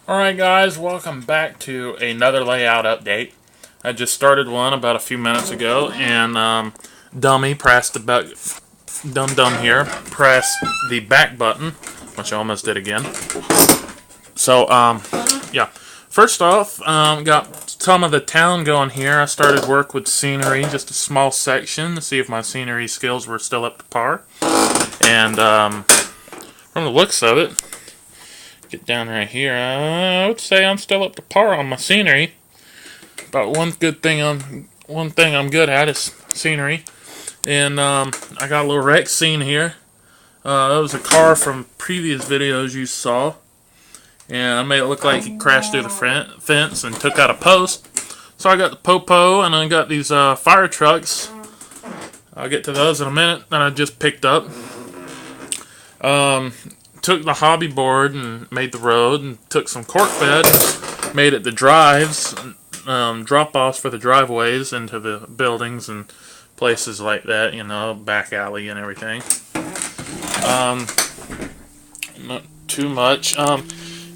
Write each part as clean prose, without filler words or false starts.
Alright guys, welcome back to another layout update. I just started one about a few minutes ago, and Dummy pressed the Dum here pressed the back button, which I almost did again. So yeah. First off, got some of the town going here. I started work with scenery, just a small section to see if my scenery skills were still up to par. And from the looks of it, get down right here, I would say I'm still up to par on my scenery. But one thing I'm good at is scenery. And I got a little wreck scene here. That was a car from previous videos you saw. And I made it look like he crashed through the fence and took out a post. So I got the popo, and I got these fire trucks. I'll get to those in a minute that I just picked up. Took the hobby board and made the road, and took some cork bed and made it the drives, drop-offs for the driveways into the buildings and places like that, you know, back alley and everything. Not too much.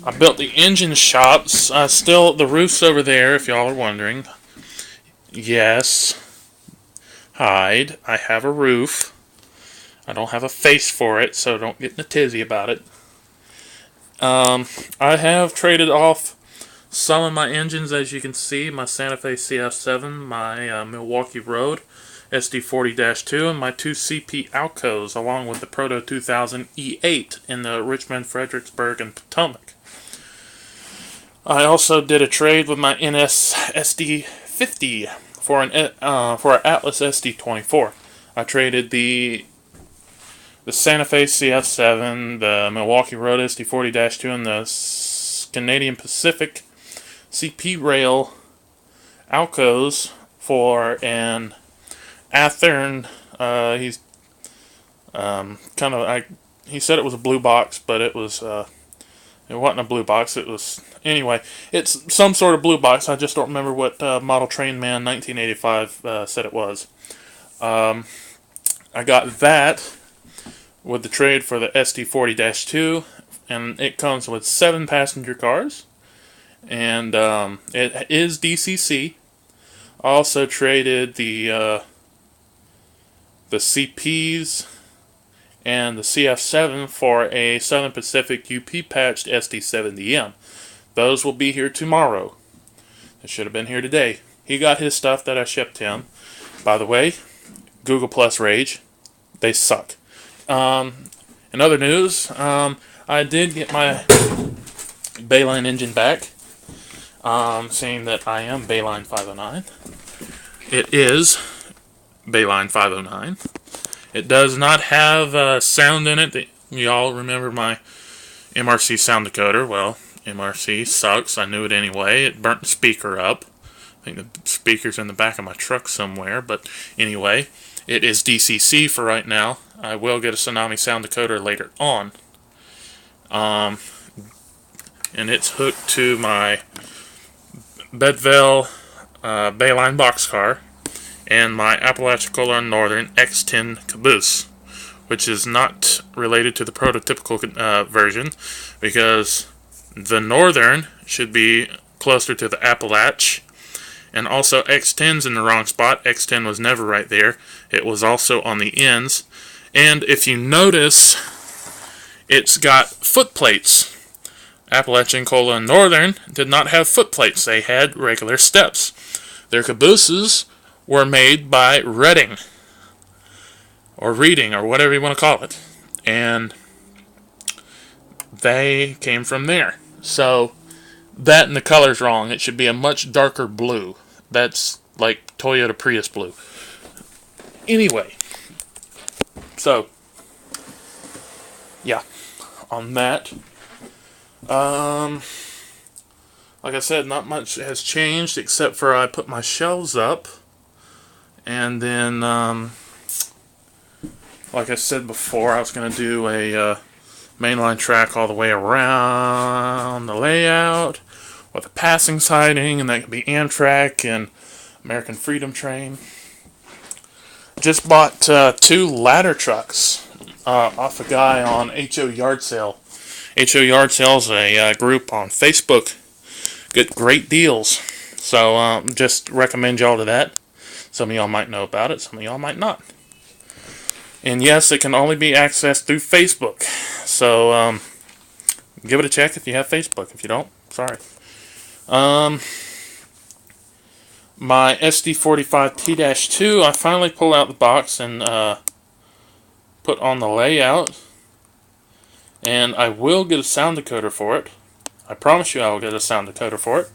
I built the engine shops. Still, the roof's over there, if y'all are wondering. Yes. Hide. I have a roof. I don't have a face for it, so don't get in a tizzy about it. I have traded off some of my engines, as you can see. My Santa Fe CF7, my Milwaukee Road SD40-2, and my two CP Alcos, along with the Proto 2000 E8 in the Richmond, Fredericksburg, and Potomac. I also did a trade with my NS SD50 for an Atlas SD24. I traded the Santa Fe CF7, the Milwaukee Road SD40-2, and the Canadian Pacific CP Rail Alcos for an Athearn. He's he said it was a blue box, but it was it wasn't a blue box. It was, anyway, it's some sort of blue box. I just don't remember what Model Train Man 1985 said it was. I got that with the trade for the SD40-2, and it comes with 7 passenger cars, and it is DCC. I also traded the CPs and the CF7 for a Southern Pacific UP patched SD70M. Those will be here tomorrow. It should have been here today. He got his stuff that I shipped him. By the way, Google Plus Rage, they suck. In other news, I did get my Bayline engine back, seeing that I am Bayline 509. It is Bayline 509. It does not have sound in it. Y'all remember my MRC sound decoder? Well, MRC sucks. I knew it anyway. It burnt the speaker up. I think the speaker's in the back of my truck somewhere. But anyway, it is DCC for right now. I will get a Tsunami sound decoder later on. And it's hooked to my Bedville Bayline boxcar and my Apalachicola Northern X10 caboose, which is not related to the prototypical version, because the Northern should be closer to the Appalach, and also X10's in the wrong spot. X10 was never right there. It was also on the ends, and if you notice, it's got foot plates. Apalachicola and Northern did not have foot plates. They had regular steps. Their cabooses were made by Reading, or Reading, or whatever you want to call it, and they came from there. So that and the color's wrong. It should be a much darker blue. That's like Toyota Prius blue. Anyway, so yeah, on that, like I said, not much has changed except for I put my shelves up. And then, like I said before, I was going to do a mainline track all the way around the layout with a passing siding, and that could be Amtrak and American Freedom Train. Just bought 2 ladder trucks off a guy on HO Yard Sale. HO Yard Sales, a group on Facebook. Get great deals. So just recommend y'all to that. Some of y'all might know about it, some of y'all might not. And yes, it can only be accessed through Facebook. So give it a check if you have Facebook. If you don't, sorry. My SD45T-2, I finally pulled out the box and put on the layout. And I will get a sound decoder for it. I promise you I will get a sound decoder for it.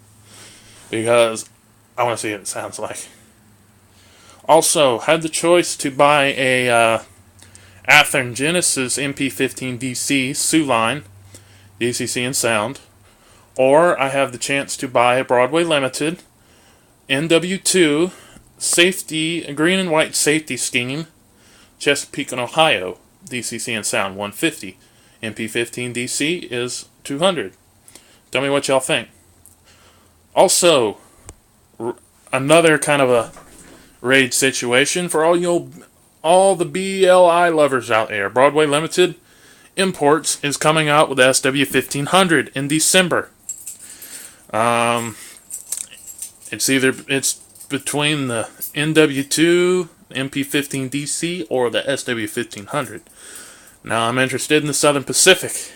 Because I want to see what it sounds like. Also, had the choice to buy a Athearn Genesis MP15 DC Sue line, DCC and sound. Or I have the chance to buy a Broadway Limited NW2 safety, green and white safety scheme, Chesapeake and Ohio, DCC and sound 150. MP15 DC is 200. Tell me what y'all think. Also, another kind of a raid situation for all the BLI lovers out there. Broadway Limited Imports is coming out with the SW1500 in December. It's between the NW2, MP15 DC, or the SW1500. Now I'm interested in the Southern Pacific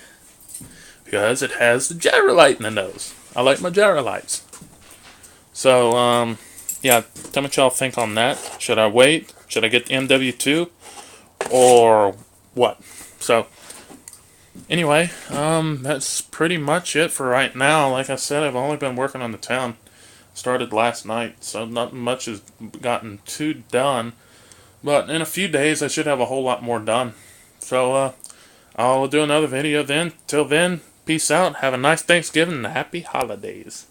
because it has the gyro light in the nose. I like my gyro lights. So yeah, tell me what y'all think on that. Should I wait? Should I get the MW2 or what? So anyway, that's pretty much it for right now. Like I said, I've only been working on the town. Started last night, so not much has gotten too done. But in a few days, I should have a whole lot more done. So I'll do another video then. Till then, peace out. Have a nice Thanksgiving and happy holidays.